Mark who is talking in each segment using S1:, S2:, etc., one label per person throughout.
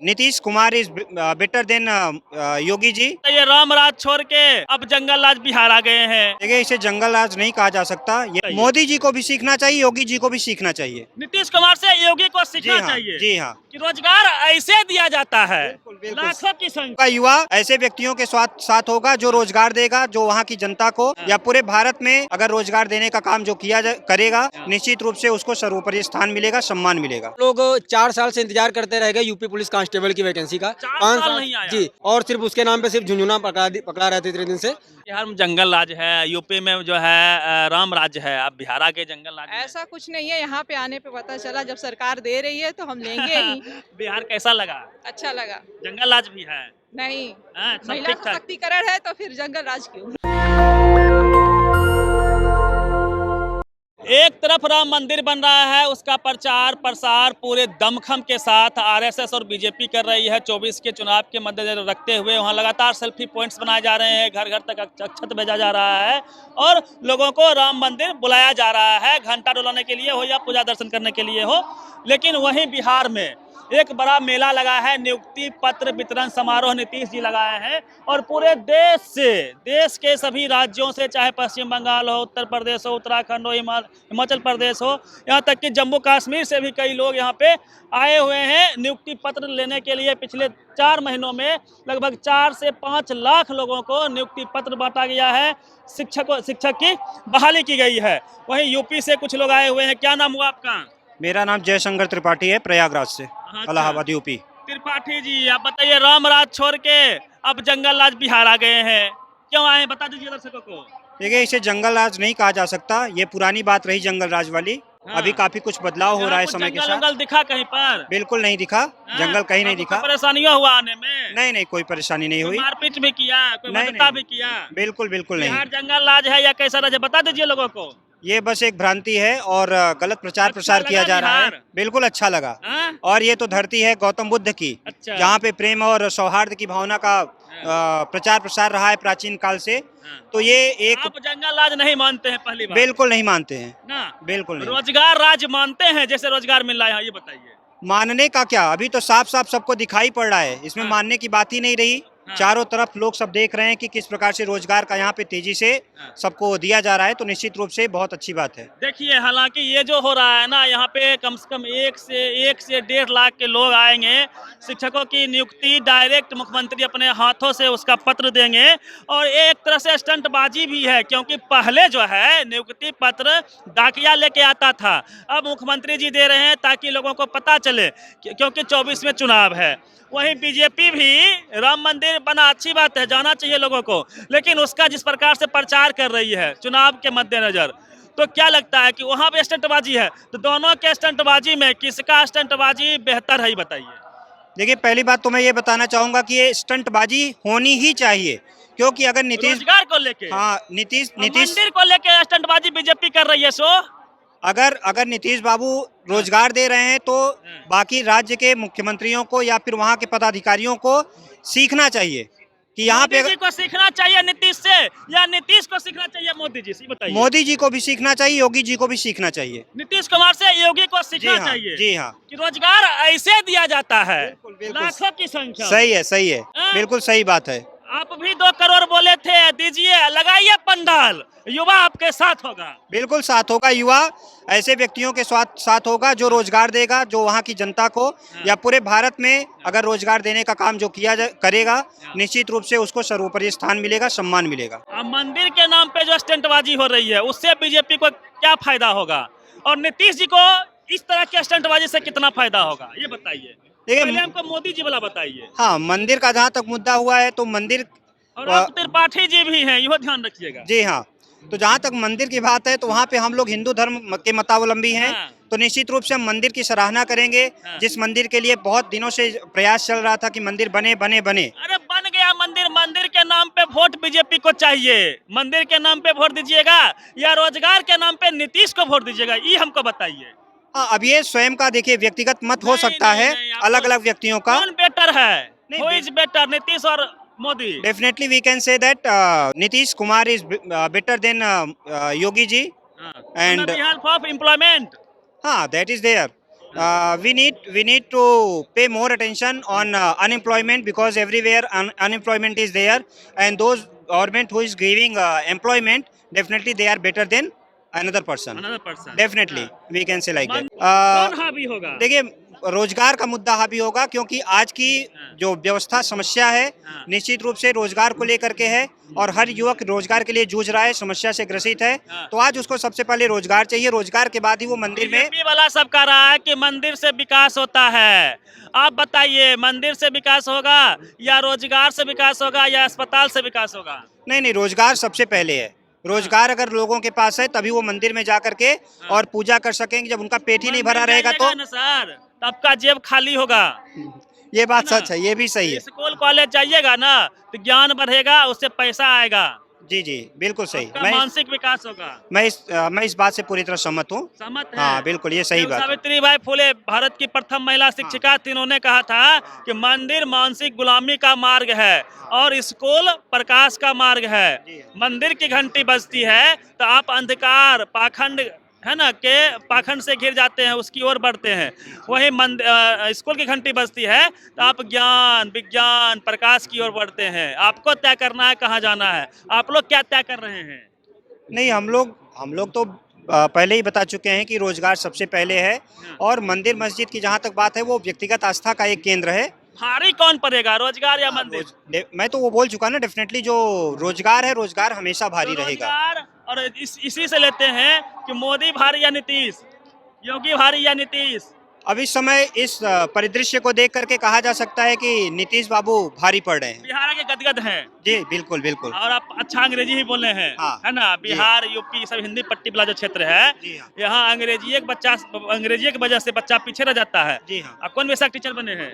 S1: Nitish Kumar is better than Yogi ji.
S2: ये राम राज छोड़ के अब जंगल राज बिहार आ गए हैं।
S1: देखिए, इसे जंगल राज नहीं कहा जा सकता। ये मोदी जी को भी सीखना चाहिए, योगी जी को भी सीखना चाहिए।
S2: नीतीश कुमार से योगी को
S1: जी
S2: सीखना
S1: हाँ,
S2: चाहिए
S1: जी हाँ।
S2: कि रोजगार ऐसे दिया जाता है।
S1: बिल्कुल, बिल्कुल।
S2: लाखों की संख्या
S1: का युवा ऐसे व्यक्तियों के साथ होगा जो रोजगार देगा, जो वहाँ की जनता को या पूरे भारत में अगर रोजगार देने का काम जो करेगा, निश्चित रूप से उसको सर्वोपरि स्थान मिलेगा, सम्मान मिलेगा।
S3: लोग 4 साल से इंतजार करते रह गए यूपी पुलिस कांस्टेबल की वैकेंसी का।
S2: 4 साल नहीं आया।
S3: जी, और सिर्फ उसके नाम पे सिर्फ झुंझुना पकड़ा रहते इतने दिन से।
S2: बिहार में जंगल राज है, यूपी में जो है राम राज्य है, अब बिहार आ के जंगल राज है।
S4: ऐसा कुछ नहीं है, यहाँ पे आने पे पता चला जब सरकार दे रही है तो हम लेंगे ही।
S2: बिहार कैसा लगा?
S4: अच्छा लगा।
S2: जंगल राज भी है।
S4: नहीं,
S2: सब
S4: महिला
S2: ठीक-ठाक।
S4: सशक्तिकरण है तो फिर जंगल राज क्यों?
S2: एक तरफ राम मंदिर बन रहा है, उसका प्रचार प्रसार पूरे दमखम के साथ आरएसएस और बीजेपी कर रही है। 24 के चुनाव के मद्देनजर रखते हुए वहां लगातार सेल्फी पॉइंट्स बनाए जा रहे हैं, घर घर तक अक्षत भेजा जा रहा है और लोगों को राम मंदिर बुलाया जा रहा है, घंटा डुलाने के लिए हो या पूजा दर्शन करने के लिए हो। लेकिन वहीं बिहार में एक बड़ा मेला लगा है, नियुक्ति पत्र वितरण समारोह नीतीश जी लगाए हैं और पूरे देश से, देश के सभी राज्यों से, चाहे पश्चिम बंगाल हो, उत्तर प्रदेश हो, उत्तराखंड हो, हिमाचल प्रदेश हो, यहाँ तक कि जम्मू कश्मीर से भी कई लोग यहाँ पे आए हुए हैं नियुक्ति पत्र लेने के लिए। पिछले 4 महीनों में लगभग 4 से 5 लाख लोगों को नियुक्ति पत्र बांटा गया है, शिक्षक की बहाली की गई है। वहीं यूपी से कुछ लोग आए हुए हैं। क्या नाम हुआ आपका?
S1: मेरा नाम जयशंकर त्रिपाठी है, प्रयागराज से, इलाहाबाद यूपी।
S2: त्रिपाठी जी, आप बताइए, राम राज छोड़ के अब जंगल राज बिहार आ गए हैं, क्यों आए, बता दीजिए दर्शकों को।
S1: देखिए, इसे जंगल राज नहीं कहा जा सकता। ये पुरानी बात रही जंगल राज वाली। अभी काफी कुछ बदलाव हो रहा है समय के साथ।
S2: जंगल दिखा कहीं पर?
S1: बिल्कुल नहीं दिखा, जंगल कहीं नहीं दिखा।
S2: परेशानियां हुआ आने में?
S1: नहीं नहीं, कोई परेशानी नहीं हुई।
S2: मारपीट भी किया, कोई
S1: नहीं,
S2: मदद
S1: नहीं।
S2: भी किया?
S1: बिल्कुल बिल्कुल नहीं।
S2: बिहार जंगल राज है या कैसा राज है, बता दीजिए लोगों को।
S1: ये बस एक भ्रांति है और गलत प्रचार प्रसार किया जा रहा है। बिल्कुल अच्छा लगा। और ये तो धरती है गौतम बुद्ध की, जहाँ पे प्रेम और सौहार्द की भावना का प्रचार प्रसार रहा है प्राचीन काल से। तो ये एक,
S2: आप जंगल राज नहीं मानते हैं? पहली बार
S1: बिल्कुल नहीं मानते हैं
S2: ना,
S1: बिल्कुल नहीं।
S2: रोजगार राज मानते हैं, जैसे रोजगार मिल रहा है, ये बताइए।
S1: मानने का क्या, अभी तो साफ साफ सबको दिखाई पड़ रहा है, इसमें मानने की बात ही नहीं रही। चारों तरफ लोग सब देख रहे हैं कि किस प्रकार से रोजगार का यहाँ पे तेजी से सबको दिया जा रहा है, तो निश्चित रूप से बहुत अच्छी बात है।
S2: देखिए, हालांकि ये जो हो रहा है ना, यहाँ पे कम से कम 1 से 1.5 लाख के लोग आएंगे, शिक्षकों की नियुक्ति डायरेक्ट मुख्यमंत्री अपने हाथों से उसका पत्र देंगे और एक तरह से स्टंटबाजी भी है, क्योंकि पहले जो है नियुक्ति पत्र डाकिया लेके आता था, अब मुख्यमंत्री जी दे रहे हैं ताकि लोगों को पता चले, क्योंकि 24 में चुनाव है। वहीं बीजेपी भी राम मंदिर बना, अच्छी बात है, जाना चाहिए लोगों को, लेकिन उसका जिस प्रकार से प्रचार कर रही है चुनाव के मद्देनजर, तो क्या लगता है कि वहां पे स्टंटबाजी है? तो दोनों के स्टंटबाजी में किसका स्टंटबाजी बेहतर है, बताइए।
S1: देखिए, पहली बात तो मैं ये बताना चाहूंगा कि ये स्टंटबाजी होनी ही चाहिए, क्योंकि अगर नीतीश,
S2: रोजगार को लेके,
S1: हाँ, नीतीश
S2: मंदिर को लेके स्टंटबाजी बीजेपी कर रही है। सो
S1: अगर नीतीश बाबू रोजगार दे रहे हैं तो बाकी राज्य के मुख्यमंत्रियों को या फिर वहाँ के पदाधिकारियों को सीखना चाहिए कि यहाँ पे,
S2: मोदी जी को सीखना चाहिए नीतीश से या नीतीश को सीखना चाहिए मोदी जी से, बताइए।
S1: मोदी जी को भी सीखना चाहिए, योगी जी को भी सीखना चाहिए।
S2: नीतीश कुमार से योगी को सीखना
S1: जी हाँ,
S2: चाहिए।
S1: जी हाँ,
S2: कि रोजगार ऐसे दिया जाता है,
S1: बिल्कुल।
S2: लाखों की संख्या।
S1: सही है, सही है, बिल्कुल सही बात है।
S2: आप भी 2 करोड़ बोले थे, दीजिए, लगाइए पंडाल, युवा आपके साथ होगा।
S1: बिल्कुल साथ होगा, युवा ऐसे व्यक्तियों के साथ होगा जो रोजगार देगा, जो वहाँ की जनता को या पूरे भारत में अगर रोजगार देने का काम जो करेगा, निश्चित रूप से उसको सर्वोपरि स्थान मिलेगा, सम्मान मिलेगा।
S2: अब मंदिर के नाम पे जो स्टंटबाजी हो रही है, उससे बीजेपी को क्या फायदा होगा और नीतीश जी को इस तरह के स्टंटबाजी से कितना फायदा होगा, ये बताइए। पहले हमको मोदी जी वाला बताइए।
S1: हाँ, मंदिर का जहाँ तक मुद्दा हुआ है तो मंदिर,
S2: और आप त्रिपाठी जी भी हैं, यो ध्यान रखिएगा।
S1: जी हाँ, तो जहाँ तक मंदिर की बात है तो वहाँ पे हम लोग हिंदू धर्म के मतावलंबी हैं। तो निश्चित रूप से हम मंदिर की सराहना करेंगे, जिस मंदिर के लिए बहुत दिनों से प्रयास चल रहा था कि मंदिर बने बने बने।
S2: अरे बन गया मंदिर। मंदिर के नाम पे वोट बीजेपी को चाहिए, मंदिर के नाम पे वोट दीजिएगा या रोजगार के नाम पे नीतीश को वोट दीजिएगा, ये हमको बताइए।
S1: हाँ, अब ये स्वयं का देखिए व्यक्तिगत मत हो सकता है, अलग अलग व्यक्तियों का।
S2: कौन बेटर है? Who is better, नीतीश और Modi?
S1: Definitely we can say that Nitish Kumar is better than Yogi ji,
S2: and
S1: and
S2: on behalf of employment,
S1: हाँ, that is there. we need to pay more attention on unemployment, because everywhere unemployment is there, and those government who is giving employment, definitely they are better than another person. Definitely we can say like that.
S2: कौन हावी होगा?
S1: देखिए, रोजगार का मुद्दा हावी होगा, क्योंकि आज की जो व्यवस्था समस्या है निश्चित रूप से रोजगार को लेकर के है, और हर युवक रोजगार के लिए जूझ रहा है, समस्या से ग्रसित है। तो आज उसको सबसे पहले रोजगार चाहिए, रोजगार के बाद ही वो मंदिर में।
S2: बीजेपी वाला सब कह रहा है कि मंदिर से विकास होता है, आप बताइए मंदिर से विकास होगा या रोजगार से विकास होगा या अस्पताल से विकास होगा?
S1: नहीं नहीं, रोजगार सबसे पहले है। रोजगार अगर लोगों के पास है तभी वो मंदिर में जा करके और पूजा कर सकेंगे। जब उनका पेट ही नहीं भरा रहेगा तो
S2: सर तब का जेब खाली होगा।
S1: ये बात सच है, ये भी सही है।
S2: स्कूल कॉलेज जाइएगा ना तो ज्ञान बढ़ेगा, उससे पैसा आएगा।
S1: जी जी, बिल्कुल सही।
S2: मानसिक विकास होगा।
S1: मैं इस बात से पूरी तरह सहमत हूँ।
S2: सहमत है?
S1: हाँ बिल्कुल, ये सही बात है।
S2: सावित्रीबाई फुले भारत की प्रथम महिला शिक्षिका थी, उन्होंने कहा था कि मंदिर मानसिक गुलामी का मार्ग है और स्कूल प्रकाश का मार्ग है। मंदिर की घंटी बजती है तो आप अंधकार पाखंड है ना के पाखंड से घिर जाते हैं, उसकी ओर बढ़ते हैं। वही स्कूल की घंटी बजती है तो आप ज्ञान विज्ञान प्रकाश की ओर बढ़ते हैं। आपको तय करना है कहाँ जाना है। आप लोग क्या तय कर रहे हैं?
S1: नहीं, हम लोग तो पहले ही बता चुके हैं कि रोजगार सबसे पहले है, और मंदिर मस्जिद की जहाँ तक बात है वो व्यक्तिगत आस्था का एक केंद्र है।
S2: भारी कौन पड़ेगा, रोजगार या मंदिर?
S1: मैं तो वो बोल चुका ना, डेफिनेटली जो रोजगार है, रोजगार हमेशा भारी रहेगा।
S2: और इसी से लेते हैं कि मोदी भारी या नीतीश, योगी भारी या नीतीश?
S1: अब इस समय इस परिदृश्य को देख करके कहा जा सकता है कि नीतीश बाबू भारी पड़ रहे हैं।
S2: बिहार के गदगद हैं। जी
S1: बिल्कुल बिल्कुल।
S2: और आप अच्छा अंग्रेजी ही बोल रहे हैं। हाँ, है ना? बिहार यूपी सब हिंदी पट्टी वाला जो क्षेत्र है, यहाँ अंग्रेजी की वजह से बच्चा पीछे रह जाता है। जी हाँ। आप कौन वैसा टीचर बने हैं?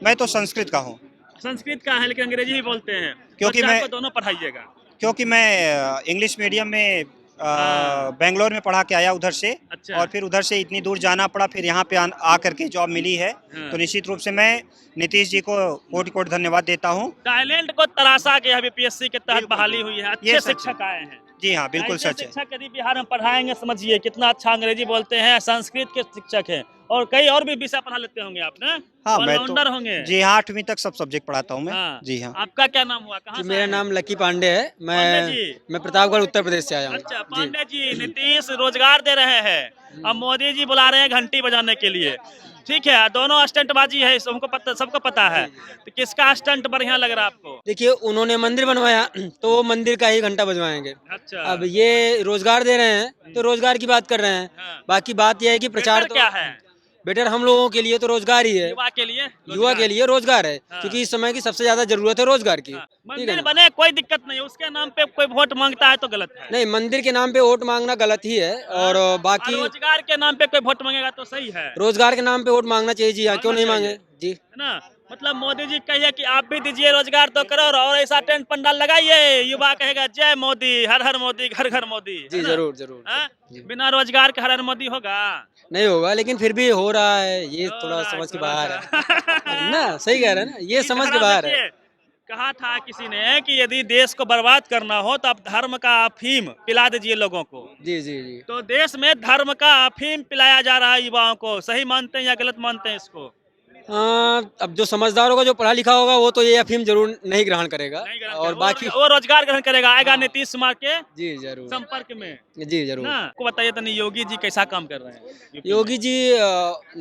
S1: मैं तो संस्कृत का हूँ।
S2: संस्कृत का है लेकिन अंग्रेजी ही बोलते हैं,
S1: क्योंकि मैं
S2: दोनों पढ़ाइएगा।
S1: क्योंकि मैं इंग्लिश मीडियम में बेंगलोर में पढ़ा के आया उधर से। अच्छा। और फिर उधर से इतनी दूर जाना पड़ा, फिर यहाँ पे आकर के जॉब मिली है। तो निश्चित रूप से मैं नीतीश जी को कोटि कोटि धन्यवाद देता हूँ।
S2: टैलेंट को तराशा के अभी बीपीएससी के तहत बहाली हुई है, अच्छे शिक्षक आए हैं। जी हाँ, बिल्कुल सच है। शिक्षक यदि बिहार में पढ़ाएंगे, समझिए कितना अच्छा अंग्रेजी बोलते हैं, संस्कृत के शिक्षक हैं और कई और भी विषय पढ़ा लेते होंगे आप ना?
S1: हाँ, मैं तो
S2: होंगे।
S1: जी हाँ, 8वीं तक सब सब्जेक्ट पढ़ाता हूँ मैं। हाँ। जी हाँ।
S2: आपका क्या नाम हुआ, कहाँ से?
S3: मेरा नाम लकी पांडे है। मैं प्रतापगढ़ उत्तर प्रदेश से आया हूँ।
S2: अच्छा पांडे जी, नीतीश रोजगार दे रहे हैं, अब मोदी जी बुला रहे हैं घंटी बजाने के लिए। ठीक है, दोनों स्टंटबाजी है, सबको पता है। तो किसका स्टंट बढ़िया लग रहा है आपको?
S3: देखिए, उन्होंने मंदिर बनवाया तो वो मंदिर का ही घंटा बजवाएंगे। अच्छा। अब ये रोजगार दे रहे हैं तो रोजगार की बात कर रहे हैं। हाँ। बाकी बात यह है कि प्रचार तो
S2: क्या है
S3: बेटर हम लोगों के लिए तो रोजगार ही है, युवा के लिए रोजगार है। हाँ। क्योंकि इस समय की सबसे ज्यादा जरूरत है रोजगार की। हाँ।
S2: मंदिर बने कोई दिक्कत नहीं, उसके नाम पे कोई वोट मांगता है तो गलत है।
S3: नहीं, मंदिर के नाम पे वोट मांगना गलत ही है। और बाकी
S2: रोजगार के नाम पे कोई वोट मांगेगा तो सही है।
S3: रोजगार के नाम पे वोट मांगना चाहिए। जी हाँ, क्यों नहीं मांगे जी,
S2: है ना? मतलब मोदी जी कहिए कि आप भी दीजिए रोजगार तो करो, और ऐसा टेंट पंडाल लगाइए, युवा कहेगा जय मोदी, हर हर मोदी, घर घर मोदी।
S3: जी जरूर जरूर।
S2: बिना रोजगार के हर हर मोदी होगा?
S3: नहीं होगा, लेकिन फिर भी हो रहा है। ये थोड़ा समझ के बाहर है ना? सही कह रहे हैं ना, ये समझ के बाहर है।
S2: कहा था किसी ने कि यदि देश को बर्बाद करना हो तो आप धर्म का अफीम पिला दीजिए लोगों को।
S3: जी जी जी।
S2: तो देश में धर्म का अफीम पिलाया जा रहा है युवाओं को, सही मानते हैं या गलत मानते हैं इसको?
S3: अब जो समझदार होगा, जो पढ़ा लिखा होगा, वो तो ये अफीम जरूर नहीं ग्रहण करेगा। और बाकी
S2: वो रोजगार ग्रहण करेगा, आएगा नीतीश कुमार के
S3: जी जरूर
S2: संपर्क में।
S3: जी जरूर।
S2: आपको बताइए तो नहीं, योगी जी कैसा काम कर रहे हैं?
S3: योगी जी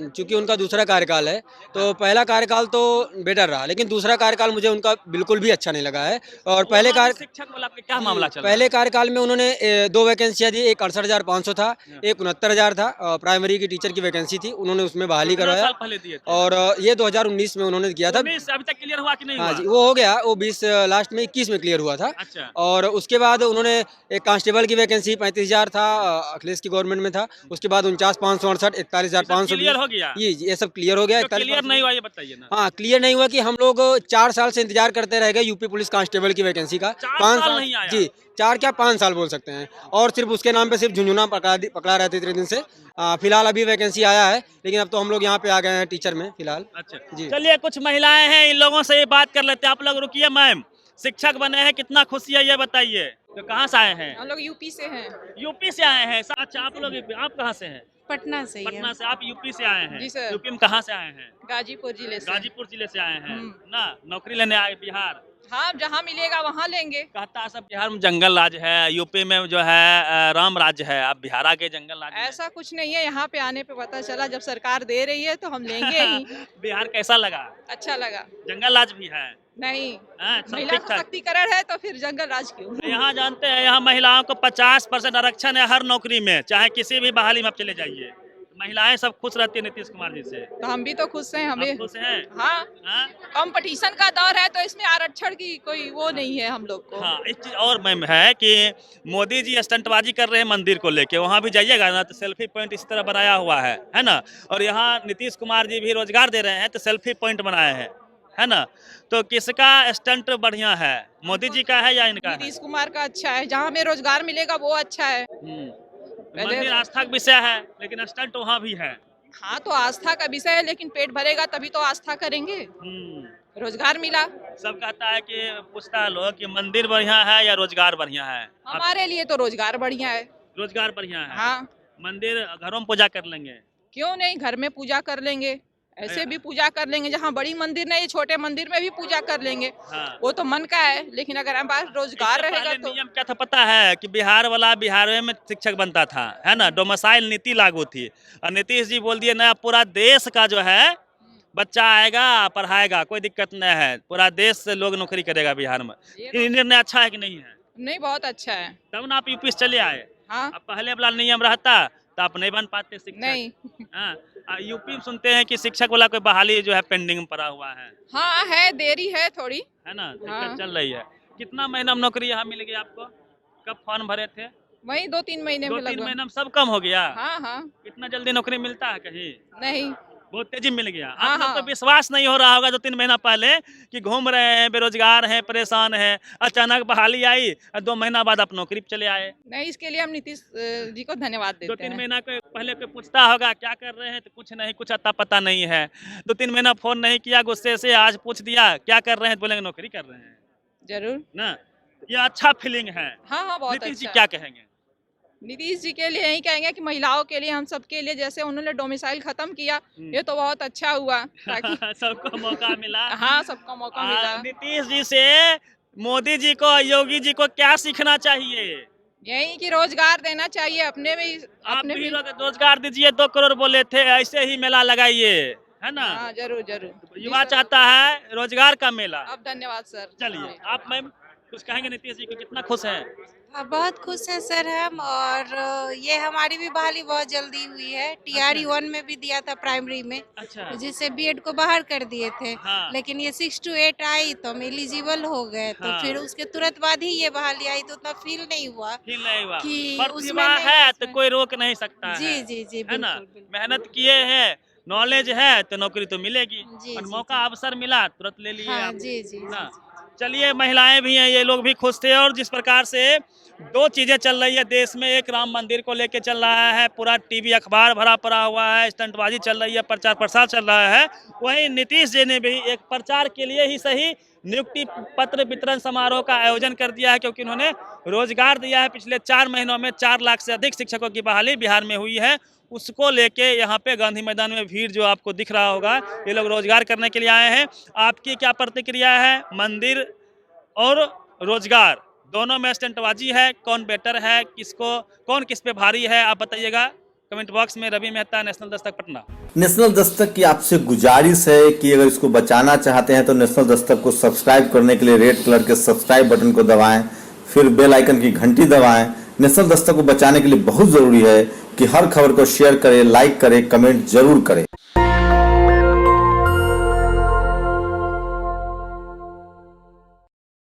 S3: चूंकि उनका दूसरा कार्यकाल है तो पहला कार्यकाल तो बेटर रहा, लेकिन दूसरा कार्यकाल मुझे उनका बिल्कुल भी अच्छा नहीं लगा है। और पहले
S2: शिक्षक वाला क्या मामला चला?
S3: पहले कार्यकाल में उन्होंने 2 वैकेंसियां दी, एक 68,500 था, एक 69,000 था। प्राइमरी की टीचर की वैकेंसी थी, उन्होंने उसमें बहाली करवाया। और ये 2019 में उन्होंने किया था।
S2: अभी तक क्लियर हुआ कि नहीं?
S3: हाँ जी, वो हो गया। वो 20 लास्ट में 21 में क्लियर हुआ था। अच्छा। और उसके बाद उन्होंने एक कांस्टेबल की वैकेंसी 35,000 था, अखिलेश की गवर्नमेंट में था। उसके बाद 49,568, 41,500
S2: क्लियर हो गया।
S3: ये सब क्लियर हो गया।
S2: क्लियर नहीं हुआ ये बताइए ना।
S3: हाँ, क्लियर नहीं हुआ कि हम लोग 4 साल से इंतजार करते रह गए यूपी पुलिस कांस्टेबल की वैकेंसी का।
S2: 5 साल नहीं आया।
S3: जी, 4 क्या 5 साल बोल सकते हैं। और सिर्फ उसके नाम पे सिर्फ झुंझुना पकड़ा रहते इतने दिन से। फिलहाल अभी वैकेंसी आया है, लेकिन अब तो हम लोग यहाँ पे आ गए हैं टीचर में फिलहाल। अच्छा जी।
S2: चलिए, कुछ महिलाएं हैं, इन लोगों से ये बात कर लेते हैं। आप लोग रुकिए। मैम, शिक्षक बने हैं, कितना खुशी है ये बताइए। तो कहाँ से आए हैं?
S4: हम लोग यूपी से हैं।
S2: यूपी से आए हैं। अच्छा, आप कहाँ से हैं?
S5: पटना से ही
S2: पटना
S5: है।
S2: से। आप यूपी से आए हैं?
S4: जी सर।
S2: यूपी में कहाँ से आए हैं?
S4: गाजीपुर जिले से।
S2: गाजीपुर जिले से आए हैं
S4: हम्म।
S2: ना, नौकरी लेने आए बिहार।
S4: हाँ, जहाँ मिलेगा वहाँ लेंगे।
S2: कहता है सब बिहार में जंगल राज है, यूपी में जो है राम राज्य है, आप बिहार आके जंगल राज में।
S4: ऐसा कुछ नहीं है, यहाँ पे आने पे पता चला जब सरकार दे रही है तो हम लेंगे ही।
S2: बिहार कैसा लगा?
S4: अच्छा लगा।
S2: जंगल राज भी है?
S4: नहीं,
S2: हाँ, सब
S4: महिला
S2: ठीक ठाक।
S4: सशक्तिकरण है तो फिर जंगल राज क्यों?
S2: यहाँ जानते हैं, यहाँ महिलाओं को 50% आरक्षण है हर नौकरी में, चाहे किसी भी बहाली में आप चले जाइए। महिलाएं सब खुश रहती है नीतीश कुमार जी से।
S4: तो हम भी तो खुश हैं। हमें
S2: आप खुश हैं?
S4: हाँ,
S2: हाँ?
S4: कंपटीशन का दौर है तो इसमें आरक्षण की कोई वो नहीं है हम लोग को।
S2: हाँ, एक चीज और मैम है कि मोदी जी स्टंटबाजी कर रहे हैं मंदिर को लेके, वहाँ भी जाइएगा ना तो सेल्फी पॉइंट इसी तरह बनाया हुआ है ना। और यहाँ नीतीश कुमार जी भी रोजगार दे रहे हैं तो सेल्फी पॉइंट बनाए हैं, है ना। तो किसका स्टंट बढ़िया है, मोदी जी का है या इनका है?
S4: नीतीश कुमार का अच्छा है, जहाँ हमें रोजगार मिलेगा वो अच्छा है।
S2: मंदिर आस्था का विषय है लेकिन स्टंट वहाँ भी है।
S4: हाँ, तो आस्था का विषय है, लेकिन पेट भरेगा तभी तो आस्था करेंगे। रोजगार मिला।
S2: सब कहता है कि पूछता है लोग कि मंदिर बढ़िया है या रोजगार बढ़िया है।
S4: हमारे लिए तो रोजगार बढ़िया है।
S2: रोजगार बढ़िया है।
S4: हाँ,
S2: मंदिर घरों में पूजा कर लेंगे,
S4: क्यों नहीं, घर में पूजा कर लेंगे, ऐसे भी पूजा कर लेंगे। जहाँ बड़ी मंदिर नहीं, छोटे मंदिर में भी पूजा कर लेंगे।
S2: हाँ।
S4: वो तो मन का है, लेकिन अगर हमारे पास रोजगार
S2: इससे
S4: रहेगा
S2: पहले
S4: तो।
S2: नियम क्या था पता है कि बिहार वाला बिहार में शिक्षक बनता था, है ना, डोमिसाइल नीति लागू थी। और नीतीश जी बोल दिए नया पूरा देश का जो है बच्चा आएगा पढ़ाएगा, कोई दिक्कत नहीं है, पूरा देश से लोग नौकरी करेगा बिहार में। ये निर्णय अच्छा है कि नहीं है?
S4: नहीं, बहुत अच्छा है।
S2: तब ना आप यूपी से चले आए।
S4: हाँ,
S2: अब पहले वाला नियम रहता तो आप नहीं बन पाते शिक्षक।
S4: नहीं।
S2: हाँ, यूपी में सुनते हैं कि शिक्षक वाला कोई बहाली जो है पेंडिंग में पड़ा हुआ है।
S4: हाँ, है, देरी है थोड़ी,
S2: है ना, दिक्कत
S4: हाँ।
S2: चल रही है। कितना महीना में नौकरी यहाँ मिल गई आपको? कब फॉर्म भरे थे?
S4: वही 2-3 महीने में
S2: 2-3
S4: लगभग।
S2: महीना में सब कम हो गया।
S4: हाँ हाँ,
S2: इतना जल्दी नौकरी मिलता है कहीं?
S4: नहीं।
S2: बहुत तेजी मिल गया।
S4: हाँ,
S2: आप लोग को
S4: हाँ।
S2: विश्वास नहीं हो रहा होगा 2-3 महीना पहले कि घूम रहे हैं, बेरोजगार हैं, परेशान हैं, अचानक बहाली आई और 2 महीना बाद आप नौकरी पे चले आए।
S4: नहीं, इसके लिए हम नीतीश जी को धन्यवाद देते
S2: 2-3
S4: हैं।
S2: महीना के पहले कोई पूछता होगा क्या कर रहे हैं तो कुछ नहीं, कुछ अता पता नहीं है। 2-3 महीना फोन नहीं किया, गुस्से से आज पूछ दिया क्या कर रहे हैं तो बोलेंगे नौकरी कर रहे हैं
S4: जरूर।
S2: ना। ये अच्छा फीलिंग है।
S4: हाँ हाँ, बहुत
S2: नीतीश जी
S4: अच्छा।
S2: क्या कहेंगे?
S4: नीतीश जी के लिए यही कहेंगे कि महिलाओं के लिए, हम सबके लिए, जैसे उन्होंने डोमिसाइल खत्म किया, ये तो बहुत अच्छा हुआ, ताकि
S2: सबको मौका मिला।
S4: हाँ, सबको मौका मिला।
S2: नीतीश जी से मोदी जी को, योगी जी को क्या सीखना चाहिए?
S4: यही कि रोजगार देना चाहिए अपने में,
S2: आप
S4: अपने
S2: भी
S4: में।
S2: रोजगार दीजिए, 2 करोड़ बोले थे, ऐसे ही मेला लगाइए, है ना।
S4: हाँ, जरूर जरूर।
S2: युवा
S4: जी सर।
S2: चाहता है रोजगार का मेला।
S4: अब धन्यवाद सर।
S2: चलिए आप मैम कुछ कहेंगे नीतीश जी को, कितना खुश हैं?
S5: बहुत खुश हैं सर हम, और ये हमारी भी बहाली बहुत जल्दी हुई है। TRE 1 में भी दिया था प्राइमरी में,
S2: अच्छा।
S5: जिससे बीएड को बाहर कर दिए थे।
S2: हाँ।
S5: लेकिन ये 6 to 8 आई तो हम एलिजिबल हो गए, तो
S2: हाँ।
S5: फिर उसके तुरंत बाद ही ये बहाली आई, तो उतना फील नहीं हुआ।
S2: फील नहीं हुआ
S5: कि
S2: प्रतिभा
S5: उसमें नहीं-
S2: है तो
S5: उसमें-
S2: कोई रोक नहीं सकता है।
S5: जी जी जी,
S2: है ना,
S5: बिल्कुल बिल्कुल।
S2: मेहनत किए हैं, नॉलेज है तो नौकरी तो मिलेगी।
S5: जी,
S2: और
S5: जी,
S2: मौका अवसर मिला तुरंत ले लिए
S5: हाँ,
S2: आप।
S5: जी जी
S2: ना।
S5: जी।
S2: चलिए महिलाएं भी हैं, ये लोग भी खुश थे। और जिस प्रकार से 2 चीजें चल रही है देश में, एक राम मंदिर को लेके चल रहा है, पूरा टीवी अखबार भरा पड़ा हुआ है, स्टंटबाजी चल रही है, प्रचार प्रसार चल रहा है। वहीं नीतीश जी ने भी एक प्रचार के लिए ही सही नियुक्ति पत्र वितरण समारोह का आयोजन कर दिया है, क्योंकि उन्होंने रोजगार दिया है। पिछले 4 महीनों में 4 लाख से अधिक शिक्षकों की बहाली बिहार में हुई है। उसको लेके यहाँ पे गांधी मैदान में भीड़ जो आपको दिख रहा होगा, ये लोग रोजगार करने के लिए आए हैं। आपकी क्या प्रतिक्रिया है? मंदिर और रोजगार दोनों में स्टंटबाजी है, कौन बेटर है, कौन किस पे भारी है, आप बताइएगा कमेंट बॉक्स में। रवि मेहता, नेशनल दस्तक, पटना।
S6: नेशनल दस्तक की आपसे गुजारिश है कि अगर इसको बचाना चाहते हैं तो नेशनल दस्तक को सब्सक्राइब करने के लिए रेड कलर के सब्सक्राइब बटन को दबाएं, फिर बेल आइकन की घंटी दबाएं। नेशनल दस्तक को बचाने के लिए बहुत जरूरी है कि हर खबर को शेयर करें, लाइक करें, कमेंट जरूर करें।